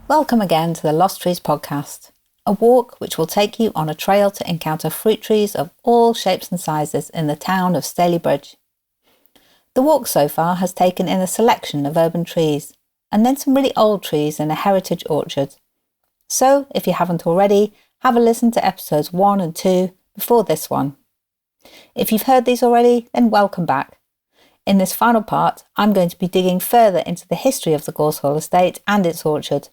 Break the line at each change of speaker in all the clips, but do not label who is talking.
Welcome again to the Lost Trees podcast, a walk which will take you on a trail to encounter fruit trees of all shapes and sizes in the town of Stalybridge. The walk so far has taken in a selection of urban trees, and then some really old trees in a heritage orchard. So, if you haven't already, have a listen to episodes 1 and 2 before this one. If you've heard these already, then welcome back. In this final part, I'm going to be digging further into the history of the Gorse Hall estate and its orchard,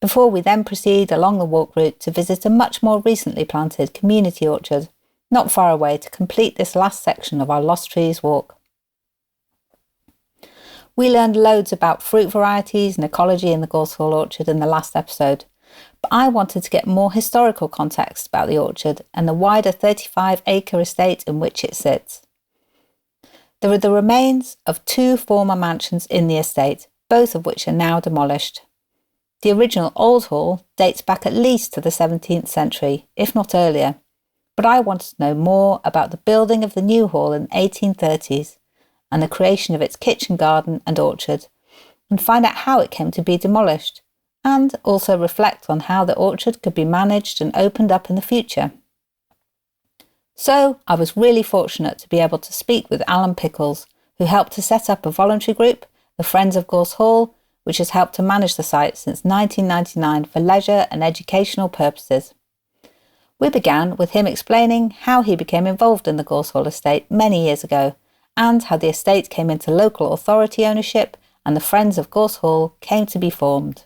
before we then proceed along the walk route to visit a much more recently planted community orchard, not far away, to complete this last section of our Lost Trees walk. We learned loads about fruit varieties and ecology in the Gorse Hall orchard in the last episode, but I wanted to get more historical context about the orchard and the wider 35-acre estate in which it sits. There are the remains of 2 former mansions in the estate, both of which are now demolished. The original Old Hall dates back at least to the 17th century, if not earlier, but I wanted to know more about the building of the new hall in the 1830s and the creation of its kitchen garden and orchard, and find out how it came to be demolished, and also reflect on how the orchard could be managed and opened up in the future. So I was really fortunate to be able to speak with Alan Pickles, who helped to set up a voluntary group, the Friends of Gorse Hall, which has helped to manage the site since 1999 for leisure and educational purposes. We began with him explaining how he became involved in the Gorse Hall estate many years ago, and how the estate came into local authority ownership and the Friends of Gorse Hall came to be formed.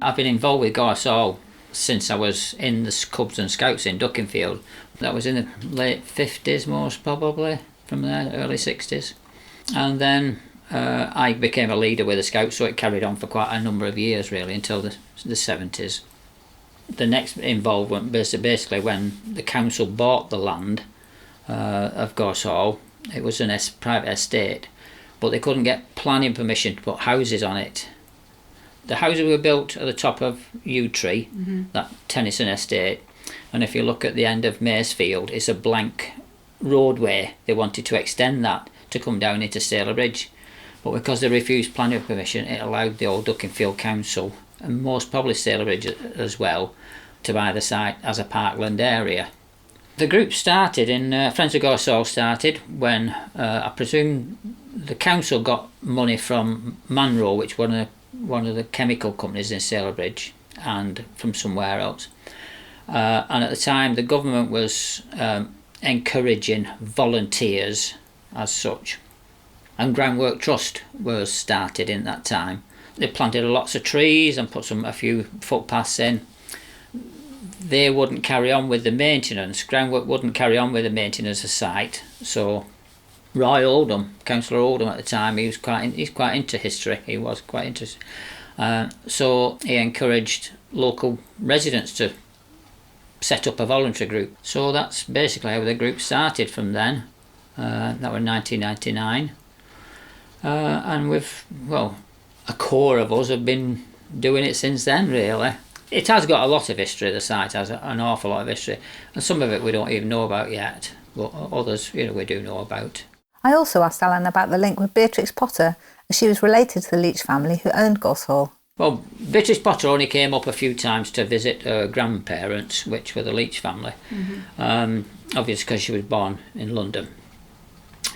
I've been involved with Gorse Hall since I was in the Cubs and Scouts in Duckinfield. That was in the late 50s most probably, from there, early 60s. And then I became a leader with the Scouts, so it carried on for quite a number of years really, until the 70s. The next involvement basically when the council bought the land of Gorse Hall. It was a private estate, but they couldn't get planning permission to put houses on it. The houses were built at the top of Yew Tree, that Tennyson estate, and if you look at the end of Maysfield, it's a blank roadway. They wanted to extend that to come down into Stalybridge, but because they refused planning permission, it allowed the old Duckinfield Council, and most probably Stalybridge as well, to buy the site as a parkland area. The group started in Friends of Gorse Hall started when I presume the council got money from Manro, which was one of the chemical companies in Stalybridge, and from somewhere else. And at the time, the government was encouraging volunteers as such, and Groundwork Trust was started in that time. They planted lots of trees and put a few footpaths in. They wouldn't carry on with the maintenance. Groundwork wouldn't carry on with the maintenance of the site. So Roy Oldham, Councillor Oldham at the time, he's quite into history. He was quite into. So he encouraged local residents to set up a voluntary group. So that's basically how the group started from then. That was 1999, and a core of us have been doing it since then really. It has got a lot of history, the site has an awful lot of history, and some of it we don't even know about yet, but others we do know about.
I also asked Alan about the link with Beatrix Potter, as she was related to the Leach family who owned Gorse Hall.
Well, Beatrix Potter only came up a few times to visit her grandparents, which were the Leach family, obviously because she was born in London.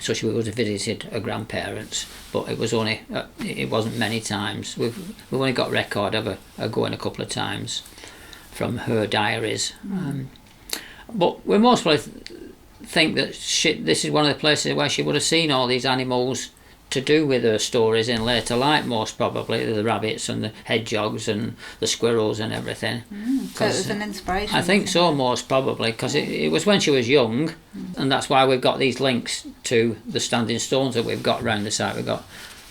So she would have visited her grandparents, but it wasn't many times. We've only got record of her going a couple of times from her diaries. But we most probably think that this is one of the places where she would have seen all these animals to do with her stories in later life, most probably, the rabbits and the hedgehogs and the squirrels and everything.
So it was an inspiration?
I think so, most probably, because it was when she was young, and that's why we've got these links to the standing stones that we've got around the site. We've got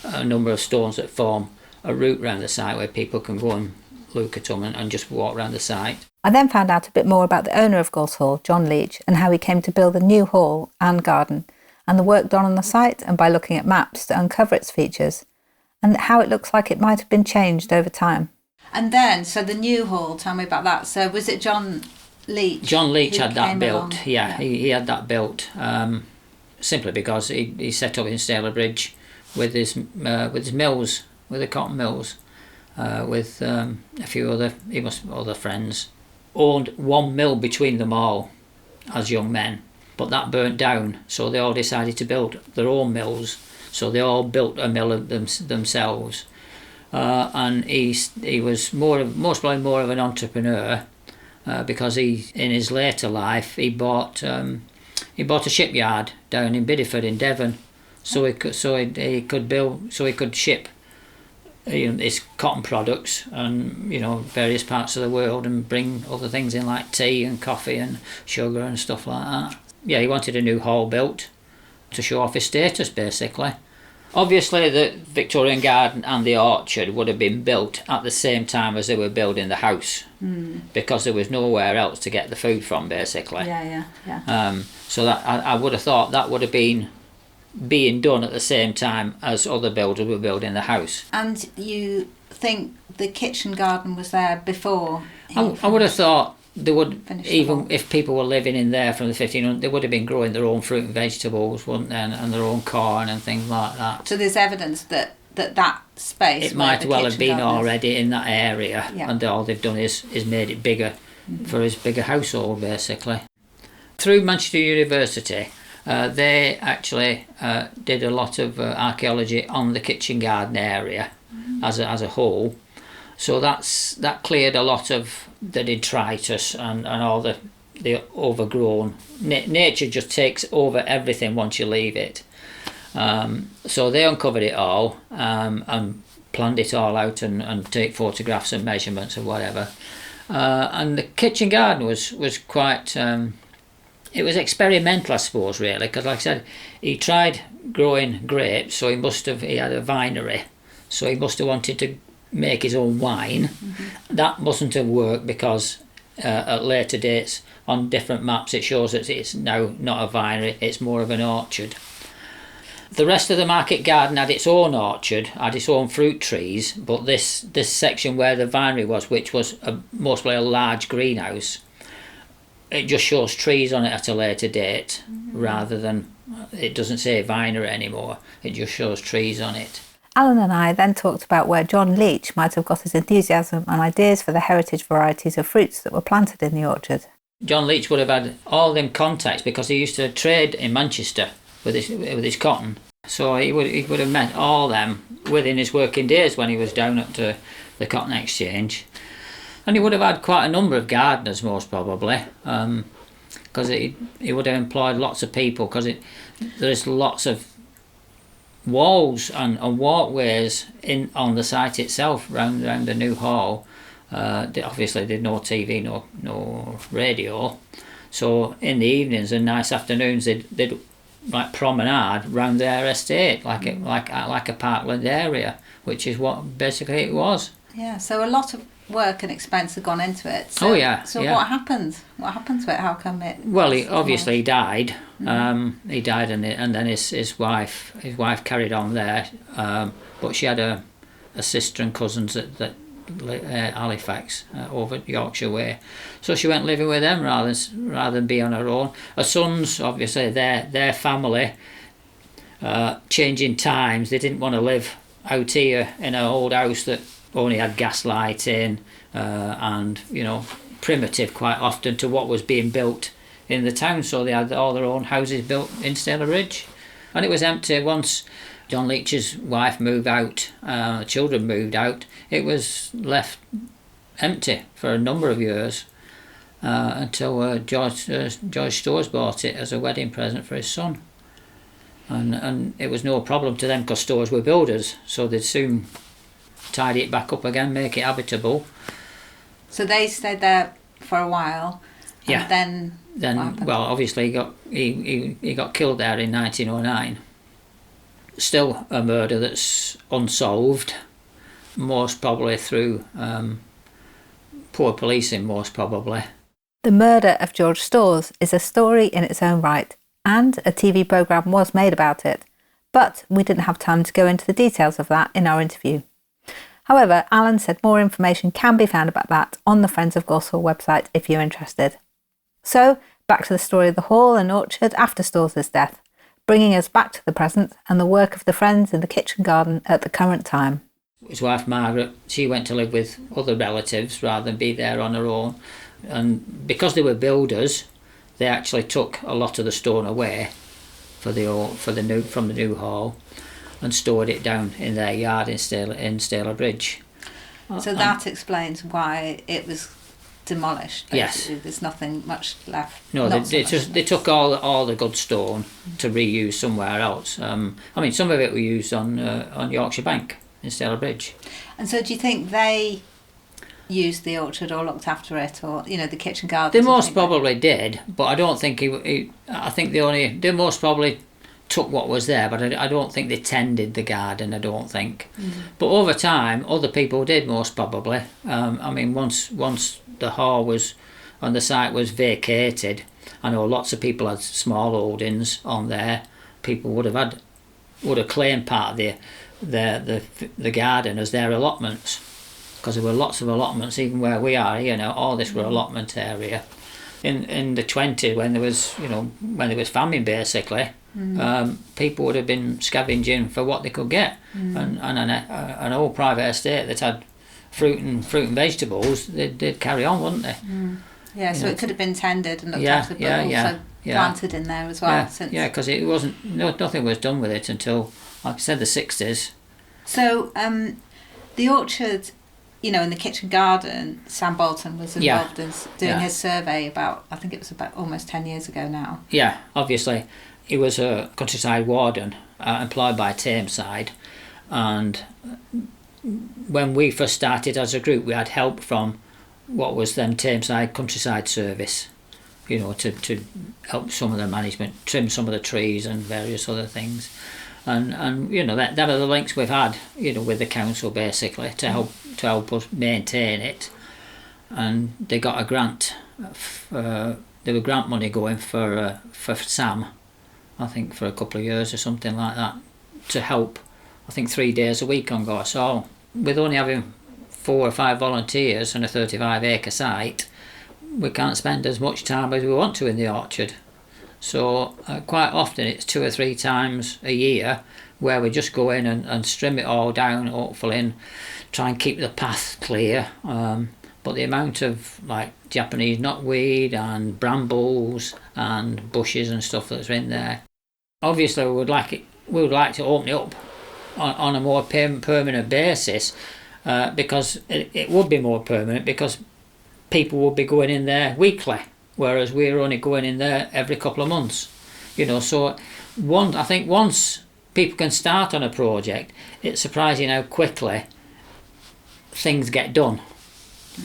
a number of stones that form a route around the site where people can go and look at them and just walk around the site.
I then found out a bit more about the owner of Gorse Hall, John Leach, and how he came to build a new hall and garden, and the work done on the site, and by looking at maps to uncover its features, and how it looks like it might have been changed over time. And then, so the new hall, tell me about that. So was it John Leach?
John Leach had that built, yeah. He had that built simply because he set up in Stalybridge with his mills, with the cotton mills, with a few other friends. Owned one mill between them all as young men, but that burnt down, so they all decided to build their own mills. So they all built a mill themselves, and he was most probably more of an entrepreneur, because in his later life he bought a shipyard down in Bideford in Devon, so he could ship his cotton products and various parts of the world, and bring other things in like tea and coffee and sugar and stuff like that. Yeah, he wanted a new hall built to show off his status, basically. Obviously the Victorian garden and the orchard would have been built at the same time as they were building the house, because there was nowhere else to get the food from, basically.
Yeah.
So that I would have thought that would have been being done at the same time as other builders were building the house.
And you think the kitchen garden was there before?
I would have thought they would, even if people were living in there from the 1500s, they would have been growing their own fruit and vegetables, wouldn't they, and their own corn and things like that.
So there's evidence that space,
it might well have been already in that area,
yeah.
And all they've done is made it bigger for his bigger household, basically. Through Manchester University, they actually did a lot of archaeology on the kitchen garden area as a whole. So that cleared a lot of the detritus and all the overgrown. Nature just takes over everything once you leave it. So they uncovered it all and planned it all out and take photographs and measurements and whatever. And the kitchen garden was quite... it was experimental, I suppose, really, because like I said, he tried growing grapes, so he had a vinery, so he must have wanted to make his own wine. That mustn't have worked, because at later dates on different maps it shows that it's now not a vinery, it's more of an orchard. The rest of the market garden had its own orchard, had its own fruit trees, but this section where the vinery was, which was mostly a large greenhouse, it just shows trees on it at a later date, rather than, it doesn't say vinery anymore, it just shows trees on it.
Alan and I then talked about where John Leach might have got his enthusiasm and ideas for the heritage varieties of fruits that were planted in the orchard.
John Leach would have had all them contacts, because he used to trade in Manchester with his cotton. So he would have met all them within his working days when he was down at the Cotton Exchange. And he would have had quite a number of gardeners, most probably, because he would have employed lots of people, because there's lots of walls and walkways on the site itself round the new hall. Obviously there's no TV, no radio, so in the evenings and nice afternoons they'd like promenade round their estate like a parkland area, which is what basically it was. Yeah, so a lot of work and expense had gone into it. So, what happened? What happened to it? How come it? Well, he obviously died. He died, and then his wife carried on there. But she had a sister and cousins at Halifax, over Yorkshire way. So she went living with them rather than be on her own. Her sons, obviously, their family, changing times. They didn't want to live out here in an old house that only had gas lighting, and primitive quite often to what was being built in the town. So they had all their own houses built in Stalybridge, and it was empty once John Leach's wife moved out, children moved out. It was left empty for a number of years, until George Stores bought it as a wedding present for his son, and it was no problem to them because Stores were builders, so they'd soon tidy it back up again, make it habitable. So they stayed there for a while. Yeah. And then well, obviously he got killed there in 1909. Still a murder that's unsolved, most probably through poor policing, most probably. The murder of George Stores is a story in its own right, and a TV programme was made about it, but we didn't have time to go into the details of that in our interview. However, Alan said more information can be found about that on the Friends of Gorse Hall website if you're interested. So, back to the story of the hall and orchard after Stores' death.
bringing us back to the present and the work of the friends in the kitchen garden at the current time.
His wife Margaret, she went to live with other relatives rather than be there on her own. And because they were builders, they actually took a lot of the stone away from the new hall and stored it down in their yard in Stalybridge.
So that explains why it was demolished. Basically. Yes, there's nothing much left.
No, they took all the good stone to reuse somewhere else. Some of it we used on Yorkshire Bank in Stalybridge.
And so, do you think they used the orchard or looked after it, or the kitchen garden?
They most probably did, but I don't think I think they most probably took what was there, but I don't think they tended the garden. I don't think. But over time, other people did most probably. Once the hall was on the site was vacated, I know lots of people had small holdings on there. People would have claimed part of the garden as their allotments, because there were lots of allotments even where we are. All this were allotment area. In the 20s, when there was famine basically. People would have been scavenging for what they could get, and an old private estate that had fruit and vegetables, they'd carry on, wouldn't they? Yeah, so it could have been tended and looked after, but also planted in there as well. Because it wasn't. Nothing was done with it until, like I said, the 60s. So
the orchard, in the kitchen garden, Sam Bolton was involved in doing his survey about almost 10 years ago now.
Yeah, obviously. He was a countryside warden employed by Tameside, and when we first started as a group, we had help from what was then Tameside Countryside Service, to help some of the management, trim some of the trees and various other things, and that are the links we've had, with the council basically to help us maintain it, and they got a grant. There was grant money going for Sam. I think for a couple of years or something like that, to help, I think 3 days a week on Gorse Hall. With only having 4 or 5 volunteers on a 35-acre site, we can't spend as much time as we want to in the orchard. So quite often it's 2 or 3 times a year where we just go in and trim it all down, hopefully, and try and keep the path clear. But the amount of Japanese knotweed and brambles and bushes and stuff that's in there, obviously we would like to open it up on a more permanent basis, because it would be more permanent, because people would be going in there weekly, whereas we're only going in there every couple of months. So I think once people can start on a project, it's surprising how quickly things get done.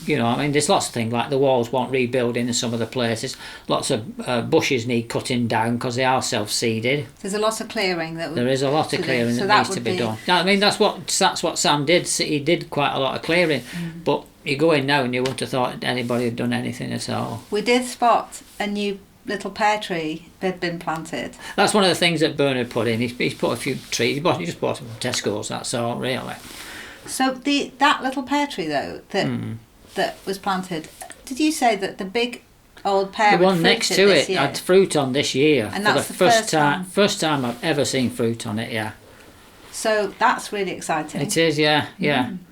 There's lots of things, like the walls want rebuilding in some of the places. Lots of bushes need cutting down because they are self-seeded.
There's a lot of clearing
there is a lot of clearing that needs to be done. That's what Sam did. He did quite a lot of clearing, but you go in now and you wouldn't have thought anybody had done anything at all.
We did spot a new little pear tree that had been planted.
That's one of the things that Bernard put in. He's put a few trees. He just bought them from Tesco's. That's all, really.
So that little pear tree though that was planted, did you say that the big old pear,
the one next to it, had fruit on this year,
and that's the first
time I've ever seen fruit on it? Yeah.
So that's really exciting.
It is, yeah.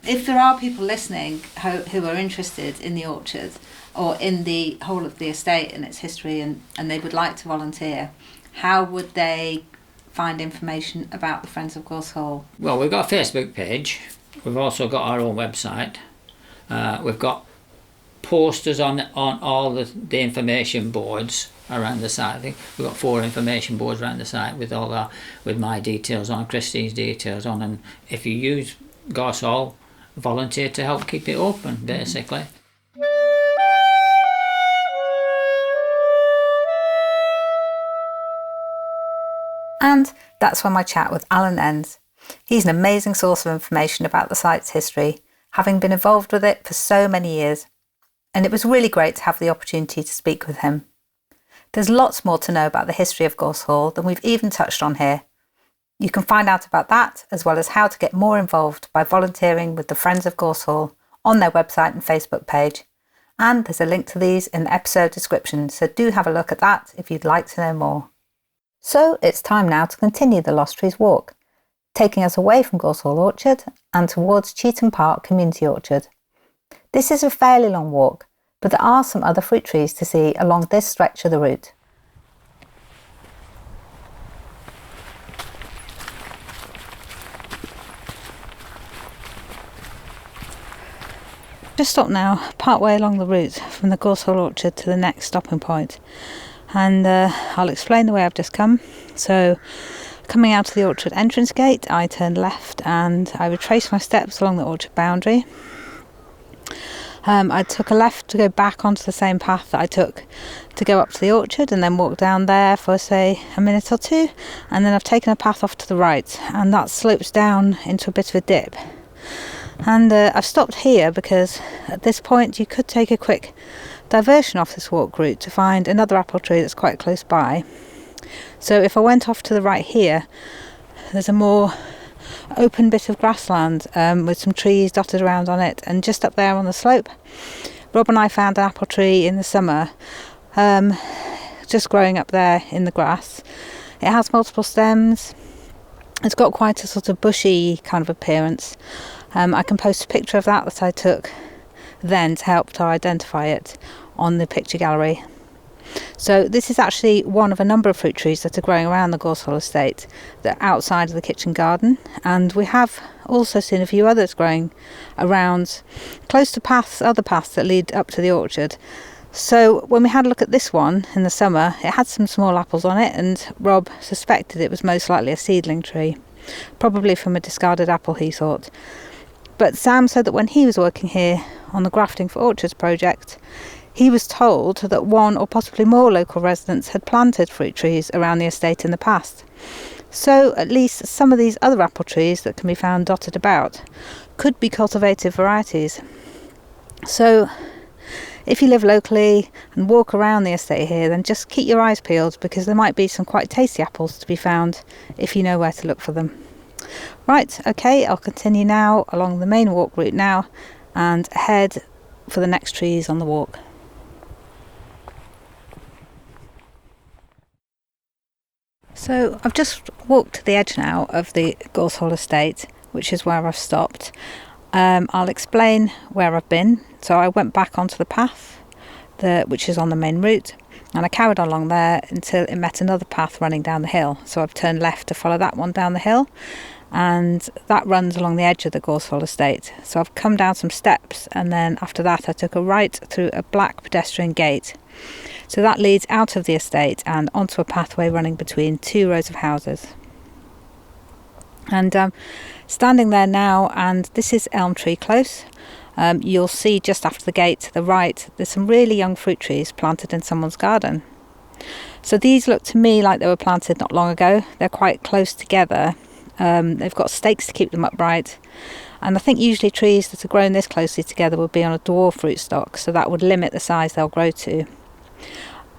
If there are people listening who are interested in the orchard or in the whole of the estate and its history, and they would like to volunteer, how would they find information about the Friends of Gorse Hall?
Well, we've got a Facebook page. We've also got our own website. We've got posters on all the information boards around the site. I think we've got 4 information boards around the site with my details on, Christine's details on, and if you use Gorse Hall, volunteer to help keep it open, basically.
And that's where my chat with Alan ends. He's an amazing source of information about the site's history, having been involved with it for so many years. And it was really great to have the opportunity to speak with him. There's lots more to know about the history of Gorse Hall than we've even touched on here. You can find out about that, as well as how to get more involved by volunteering with the Friends of Gorse Hall on their website and Facebook page. And there's a link to these in the episode description, so do have a look at that if you'd like to know more. So it's time now to continue the Lost Trees walk, taking us away from Gorse Hall Orchard and towards Cheetham Park Community Orchard. This is a fairly long walk, but there are some other fruit trees to see along this stretch of the route. Just stopped now, part way along the route from the Gorse Hall Orchard to the next stopping point, and I'll explain the way I've just come. So, coming out of the orchard entrance gate, I turned left and I retraced my steps along the orchard boundary. I took a left to go back onto the same path that I took to go up to the orchard, and then walked down there for say a minute or two, and then I've taken a path off to the right, and that slopes down into a bit of a dip. And I've stopped here because at this point you could take a quick diversion off this walk route to find another apple tree that's quite close by. So if I went off to the right here, there's a more open bit of grassland with some trees dotted around on it, and just up there on the slope, Rob and I found an apple tree in the summer just growing up there in the grass. It has multiple stems. It's got quite a sort of bushy kind of appearance. I can post a picture of that I took then to help to identify it on the picture gallery. So this is actually one of a number of fruit trees that are growing around the Gorse Hall estate that are outside of the kitchen garden, and we have also seen a few others growing around close to other paths that lead up to the orchard. So when we had a look at this one in the summer, it had some small apples on it, and Rob suspected it was most likely a seedling tree, probably from a discarded apple, he thought. But Sam said that when he was working here on the Grafting for Orchards project, he was told that one or possibly more local residents had planted fruit trees around the estate in the past. So at least some of these other apple trees that can be found dotted about could be cultivated varieties. So if you live locally and walk around the estate here, then just keep your eyes peeled, because there might be some quite tasty apples to be found if you know where to look for them. Right, okay, I'll continue now along the main walk route now and head for the next trees on the walk. So I've just walked to the edge now of the Gorse Hall estate, which is where I've stopped. I'll explain where I've been. So I went back onto the path, which is on the main route, and I carried on along there until it met another path running down the hill. So I've turned left to follow that one down the hill, and that runs along the edge of the Gorse Hall estate. So I've come down some steps, and then after that I took a right through a black pedestrian gate. So that leads out of the estate and onto a pathway running between two rows of houses. And standing there now, and this is Elm Tree Close. You'll see just after the gate to the right, there's some really young fruit trees planted in someone's garden. So these look to me like they were planted not long ago. They're quite close together. They've got stakes to keep them upright. And I think usually trees that are grown this closely together would be on a dwarf fruit stock, so that would limit the size they'll grow to.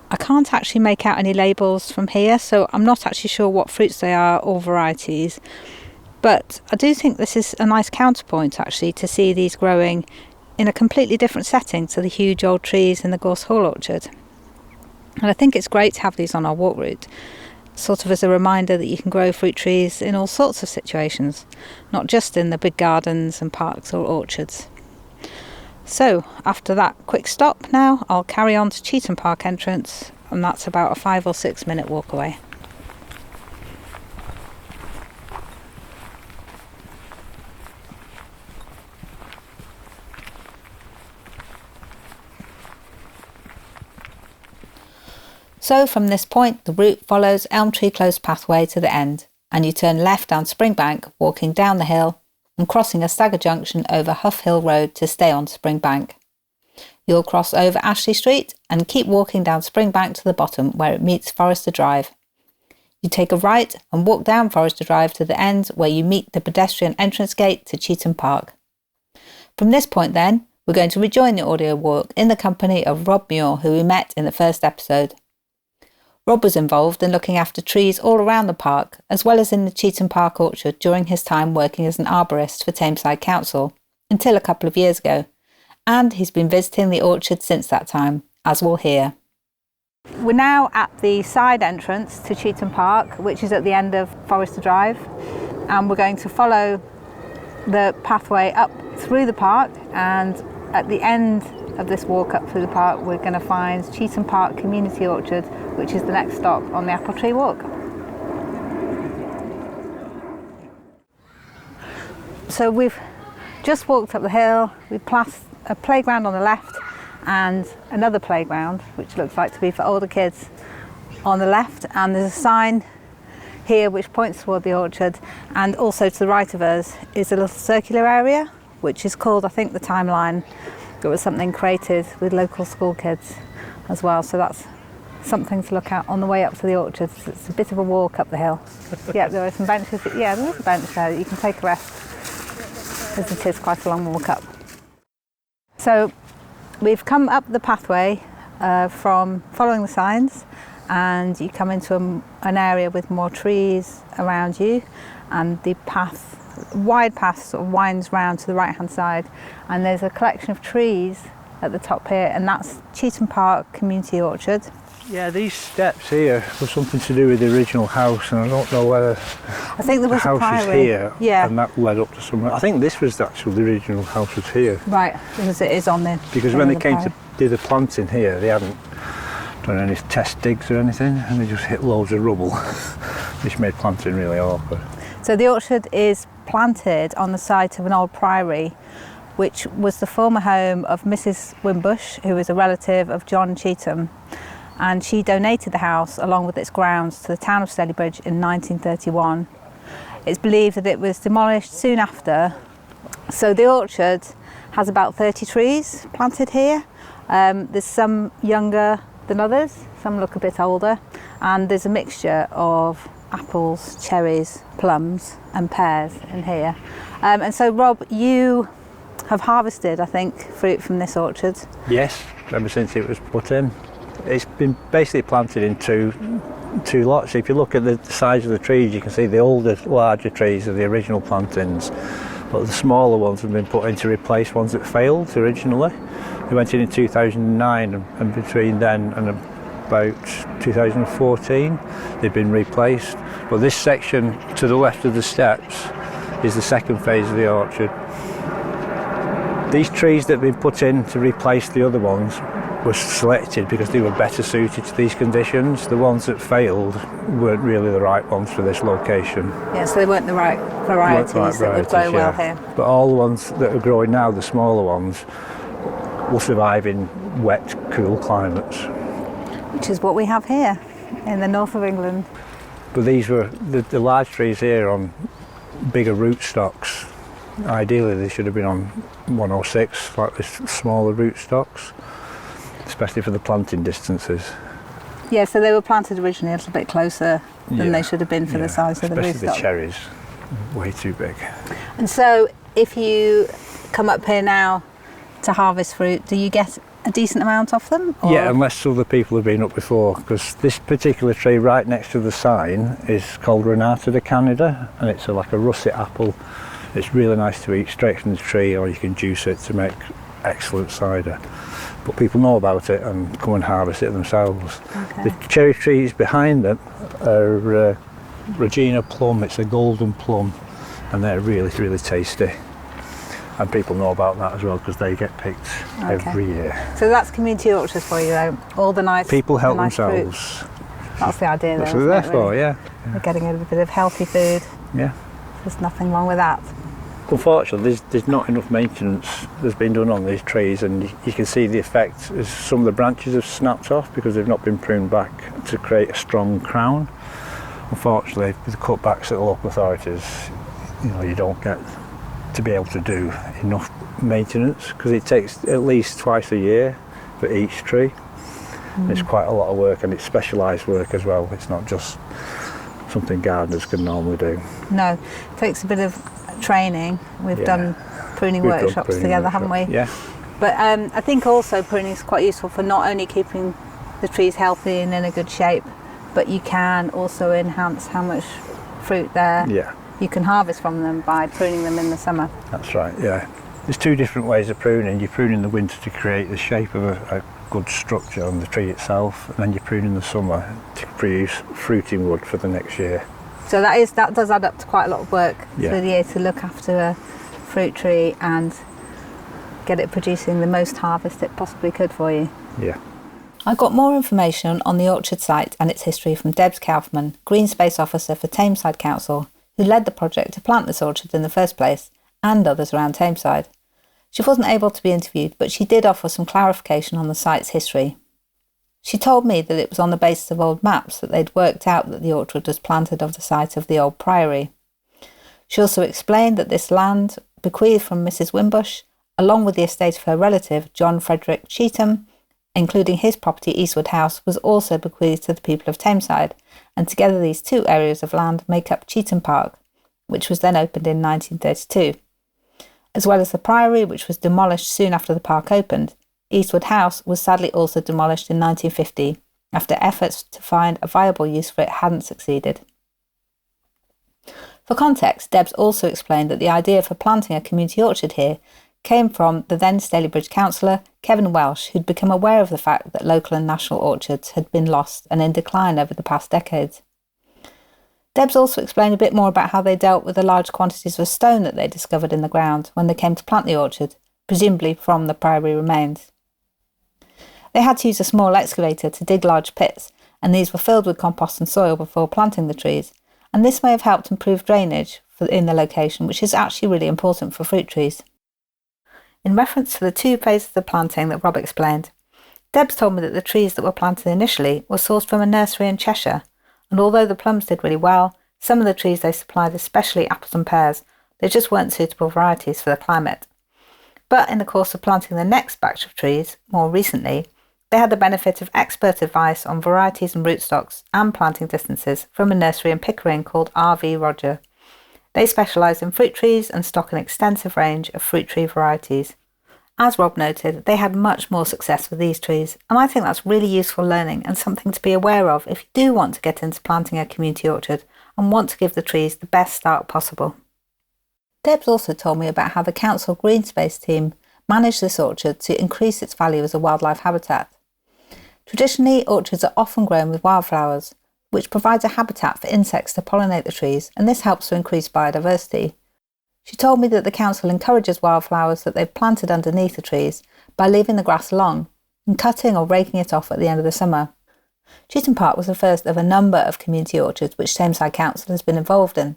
I can't actually make out any labels from here, so I'm not actually sure what fruits they are or varieties. But I do think this is a nice counterpoint actually to see these growing in a completely different setting to the huge old trees in the Gorse Hall orchard. And I think it's great to have these on our walk route, sort of as a reminder that you can grow fruit trees in all sorts of situations, not just in the big gardens and parks or orchards. So after that quick stop now, I'll carry on to Cheetham Park entrance, and that's about a 5 or 6 minute walk away. So from this point, the route follows Elm Tree Close pathway to the end, and you turn left down Springbank, walking down the hill and crossing a stagger junction over Huff Hill Road to stay on Springbank. You'll cross over Ashley Street and keep walking down Springbank to the bottom where it meets Forester Drive. You take a right and walk down Forester Drive to the end where you meet the pedestrian entrance gate to Cheetham Park. From this point then, we're going to rejoin the audio walk in the company of Rob Muir, who we met in the first episode. Rob was involved in looking after trees all around the park, as well as in the Cheetham Park orchard during his time working as an arborist for Tameside Council, until a couple of years ago, and he's been visiting the orchard since that time, as we'll hear. We're now at the side entrance to Cheetham Park, which is at the end of Forester Drive, and we're going to follow the pathway up through the park, and at the end of this walk up through the park we're going to find Cheetham Park Community Orchard, which is the next stop on the Apple Tree Walk. So we've just walked up the hill, we've passed a playground on the left and another playground which looks like to be for older kids on the left, and there's a sign here which points toward the orchard, and also to the right of us is a little circular area which is called, I think, the Timeline. It was something created with local school kids as well, so that's something to look at on the way up to the orchard. It's a bit of a walk up the hill. Yeah, there are some benches. Yeah, there is a bench there that you can take a rest, because it is quite a long walk up. So we've come up the pathway from following the signs, and you come into an area with more trees around you, and the wide path sort of winds round to the right hand side, and there's a collection of trees at the top here, and that's Cheetham Park Community Orchard.
Yeah, these steps here were something to do with the original house, and I don't know whether
I think there was
the house
a priory.
is here,
yeah,
and that led up to somewhere. I think this was actually the original house was here.
Right, because it is on the.
Because when they came to do the planting here, they hadn't done any test digs or anything, and they just hit loads of rubble, which made planting really awkward.
So the orchard is planted on the site of an old priory, which was the former home of Mrs. Wimbush, who was a relative of John Cheetham, and she donated the house along with its grounds to the town of Stalybridge in 1931. It's believed that it was demolished soon after. So the orchard has about 30 trees planted here. There's some younger than others, some look a bit older, and there's a mixture of apples, cherries, plums and pears in here. And so Rob, you have harvested, I think, fruit from this orchard.
Yes, ever since it was put in. It's been basically planted in two lots. If you look at the size of the trees, you can see the older, larger trees are the original plantings, but the smaller ones have been put in to replace ones that failed originally. They went in 2009, and between then and about 2014 they've been replaced. But this section to the left of the steps is the second phase of the orchard. These trees that have been put in to replace the other ones were selected because they were better suited to these conditions. The ones that failed weren't really the right ones for this location.
Yeah, so they weren't the right varieties that would grow well here.
But all the ones that are growing now, the smaller ones, will survive in wet, cool climates.
Which is what we have here in the north of England.
But these were, the large trees here on bigger rootstocks. Ideally they should have been on 106, like this smaller rootstocks, especially for the planting distances.
Yeah, so they were planted originally a little bit closer than they should have been for the size of the rootstock.
Especially the cherries, way too big.
And so if you come up here now to harvest fruit, do you get a decent amount off them? Or?
Yeah, unless other people have been up before, because this particular tree right next to the sign is called Renata de Canada, and it's like a russet apple. It's really nice to eat straight from the tree, or you can juice it to make excellent cider. But people know about it and come and harvest it themselves.
Okay.
The cherry trees behind them are Regina plum. It's a golden plum, and they're really, really tasty. And people know about that as well because they get picked every year.
So that's community orchards for you, though. All the nice
people help
nice
themselves.
Fruit. That's the idea, though.
That's what they're there for, yeah.
They're getting a bit of healthy food.
Yeah.
There's nothing wrong with that.
Unfortunately, there's not enough maintenance that's been done on these trees, and you can see the effect as some of the branches have snapped off because they've not been pruned back to create a strong crown. Unfortunately, with the cutbacks at the local authorities, you don't get to be able to do enough maintenance because it takes at least twice a year for each tree. It's quite a lot of work, and it's specialised work as well. It's not just something gardeners can normally do.
No, it takes a bit of training. We've done pruning workshops together, haven't we?
Yeah.
But I think also pruning is quite useful for not only keeping the trees healthy and in a good shape, but you can also enhance how much fruit you can harvest from them by pruning them in the summer.
That's right, yeah. There's two different ways of pruning. You prune in the winter to create the shape of a good structure on the tree itself, and then you prune in the summer to produce fruiting wood for the next year.
So that does add up to quite a lot of work through the year to look after a fruit tree and get it producing the most harvest it possibly could for you.
Yeah.
I got more information on the orchard site and its history from Debs Kaufmann, Greenspace Officer for Tameside Council, who led the project to plant this orchard in the first place, and others around Tameside. She wasn't able to be interviewed, but she did offer some clarification on the site's history. She told me that it was on the basis of old maps that they'd worked out that the orchard was planted off the site of the old priory. She also explained that this land, bequeathed from Mrs. Wimbush, along with the estate of her relative, John Frederick Cheetham, including his property Eastwood House, was also bequeathed to the people of Tameside, and together these two areas of land make up Cheetham Park, which was then opened in 1932. As well as the priory, which was demolished soon after the park opened, Eastwood House was sadly also demolished in 1950, after efforts to find a viable use for it hadn't succeeded. For context, Debs also explained that the idea for planting a community orchard here came from the then Stalybridge councillor, Kevin Welsh, who'd become aware of the fact that local and national orchards had been lost and in decline over the past decades. Debs also explained a bit more about how they dealt with the large quantities of stone that they discovered in the ground when they came to plant the orchard, presumably from the priory remains. They had to use a small excavator to dig large pits, and these were filled with compost and soil before planting the trees, and this may have helped improve drainage in the location, which is actually really important for fruit trees. In reference to the two phases of planting that Rob explained, Debs told me that the trees that were planted initially were sourced from a nursery in Cheshire, and although the plums did really well, some of the trees they supplied, especially apples and pears, they just weren't suitable varieties for the climate. But in the course of planting the next batch of trees, more recently, they had the benefit of expert advice on varieties and rootstocks and planting distances from a nursery in Pickering called R.V. Roger. They specialise in fruit trees and stock an extensive range of fruit tree varieties. As Rob noted, they had much more success with these trees, and I think that's really useful learning and something to be aware of if you do want to get into planting a community orchard and want to give the trees the best start possible. Debs also told me about how the council Greenspace Team managed this orchard to increase its value as a wildlife habitat. Traditionally, orchards are often grown with wildflowers, which provides a habitat for insects to pollinate the trees, and this helps to increase biodiversity. She told me that the council encourages wildflowers that they've planted underneath the trees by leaving the grass alone and cutting or raking it off at the end of the summer. Cheetham Park was the first of a number of community orchards which Tameside Council has been involved in.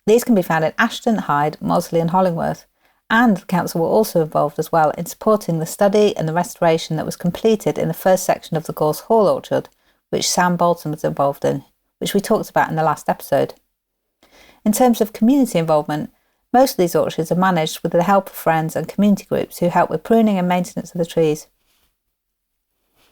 These can be found in Ashton, Hyde, Maudesley and Hollingworth, and the council were also involved as well in supporting the study and the restoration that was completed in the first section of the Gorse Hall orchard, which Sam Bolton was involved in, which we talked about in the last episode. In terms of community involvement, most of these orchards are managed with the help of friends and community groups who help with pruning and maintenance of the trees.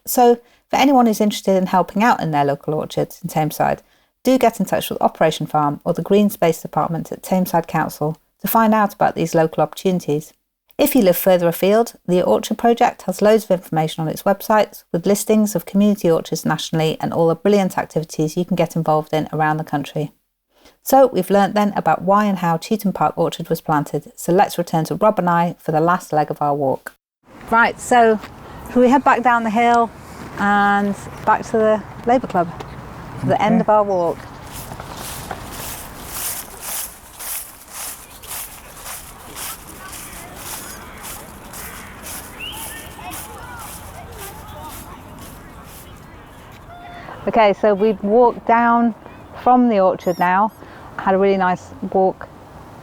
So, for anyone who's interested in helping out in their local orchards in Tameside, do get in touch with Operation Farm or the Greenspace Department at Tameside Council to find out about these local opportunities. If you live further afield, the Orchard Project has loads of information on its website with listings of community orchards nationally and all the brilliant activities you can get involved in around the country. So we've learnt then about why and how Cheetham Park Orchard was planted, so let's return to Rob and I for the last leg of our walk. Right, so we head back down the hill and back to the Labour Club, to the end of our walk. Okay, so we've walked down from the orchard now, had a really nice walk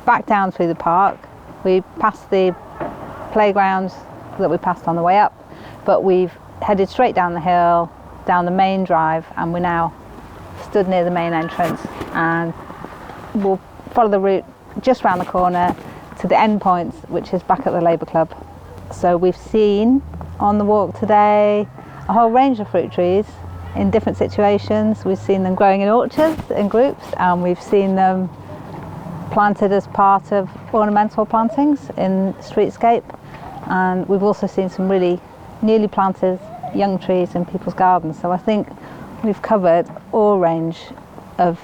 back down through the park. We passed the playgrounds that we passed on the way up, but we've headed straight down the hill, down the main drive, and we're now stood near the main entrance, and we'll follow the route just round the corner to the end point, which is back at the Labour Club. So we've seen on the walk today a whole range of fruit trees in different situations. We've seen them growing in orchards in groups, and we've seen them planted as part of ornamental plantings in streetscape, and we've also seen some really newly planted young trees in people's gardens. So I think we've covered all range of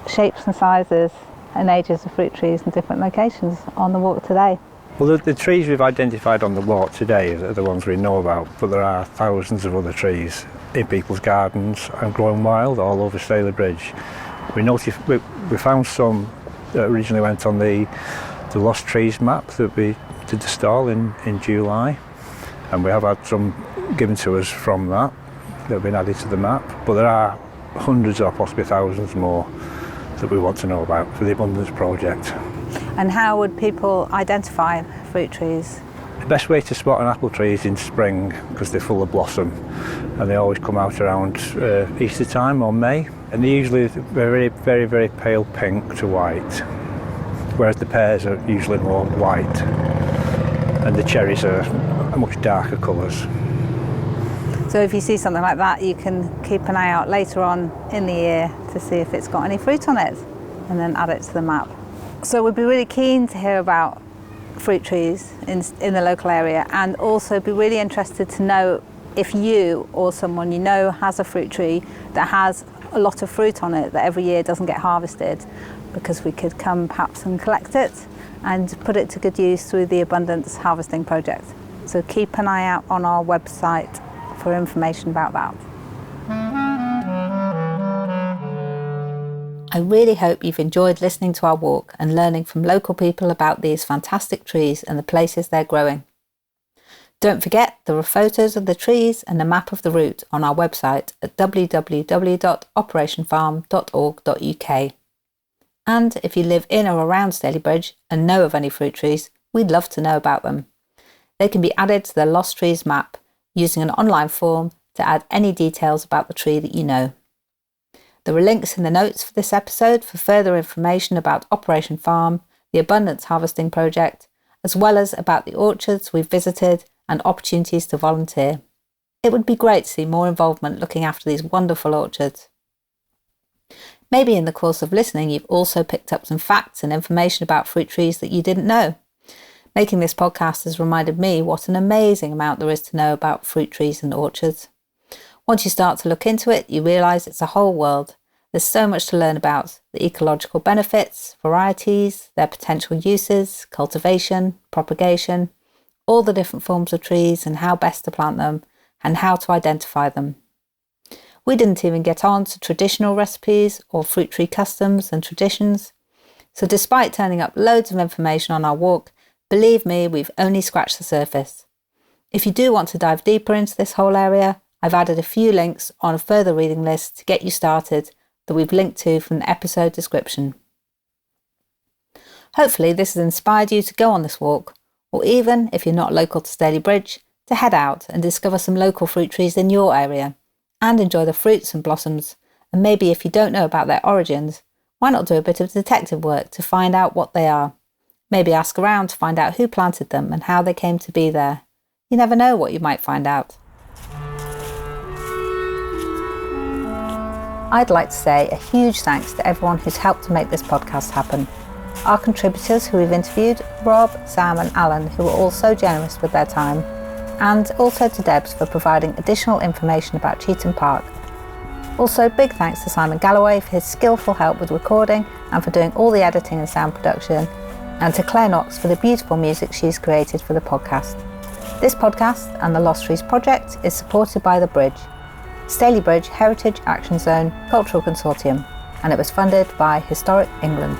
shapes and sizes and ages of fruit trees in different locations on the walk today.
Well, the trees we've identified on the walk today are the ones we know about, but there are thousands of other trees in people's gardens and growing wild all over Stalybridge. We found some that originally went on the Lost Trees map that we did the stall in July, and we have had some given to us from that have been added to the map, but there are hundreds or possibly thousands more that we want to know about for the Abundance Project.
And how would people identify fruit trees?
The best way to spot an apple tree is in spring, because they're full of blossom, and they always come out around Easter time or May, and they're usually very, very, very pale pink to white, whereas the pears are usually more white, and the cherries are much darker colours.
So if you see something like that, you can keep an eye out later on in the year to see if it's got any fruit on it, and then add it to the map. So we'd be really keen to hear about fruit trees in the local area, and also be really interested to know if you or someone you know has a fruit tree that has a lot of fruit on it that every year doesn't get harvested, because we could come perhaps and collect it and put it to good use through the Abundance Harvesting Project. So keep an eye out on our website for information about that. I really hope you've enjoyed listening to our walk and learning from local people about these fantastic trees and the places they're growing. Don't forget, there are photos of the trees and a map of the route on our website at www.operationfarm.org.uk. And if you live in or around Stalybridge and know of any fruit trees, we'd love to know about them. They can be added to the Lost Trees map using an online form to add any details about the tree that you know. There are links in the notes for this episode for further information about Operation Farm, the Abundance Harvesting Project, as well as about the orchards we've visited and opportunities to volunteer. It would be great to see more involvement looking after these wonderful orchards. Maybe in the course of listening you've also picked up some facts and information about fruit trees that you didn't know. Making this podcast has reminded me what an amazing amount there is to know about fruit trees and orchards. Once you start to look into it, you realise it's a whole world. There's so much to learn about the ecological benefits, varieties, their potential uses, cultivation, propagation, all the different forms of trees and how best to plant them and how to identify them. We didn't even get on to traditional recipes or fruit tree customs and traditions. So despite turning up loads of information on our walk, believe me, we've only scratched the surface. If you do want to dive deeper into this whole area, I've added a few links on a further reading list to get you started that we've linked to from the episode description. Hopefully this has inspired you to go on this walk, or even, if you're not local to Stalybridge, to head out and discover some local fruit trees in your area and enjoy the fruits and blossoms. And maybe if you don't know about their origins, why not do a bit of detective work to find out what they are? Maybe ask around to find out who planted them and how they came to be there. You never know what you might find out. I'd like to say a huge thanks to everyone who's helped to make this podcast happen. Our contributors who we've interviewed, Rob, Sam and Alan, who were all so generous with their time, and also to Debs for providing additional information about Cheetham Park. Also, big thanks to Simon Galloway for his skillful help with recording and for doing all the editing and sound production, and to Claire Knox for the beautiful music she's created for the podcast. This podcast and the Lost Trees Project is supported by The Bridge, Stalybridge Heritage Action Zone Cultural Consortium, and it was funded by Historic England.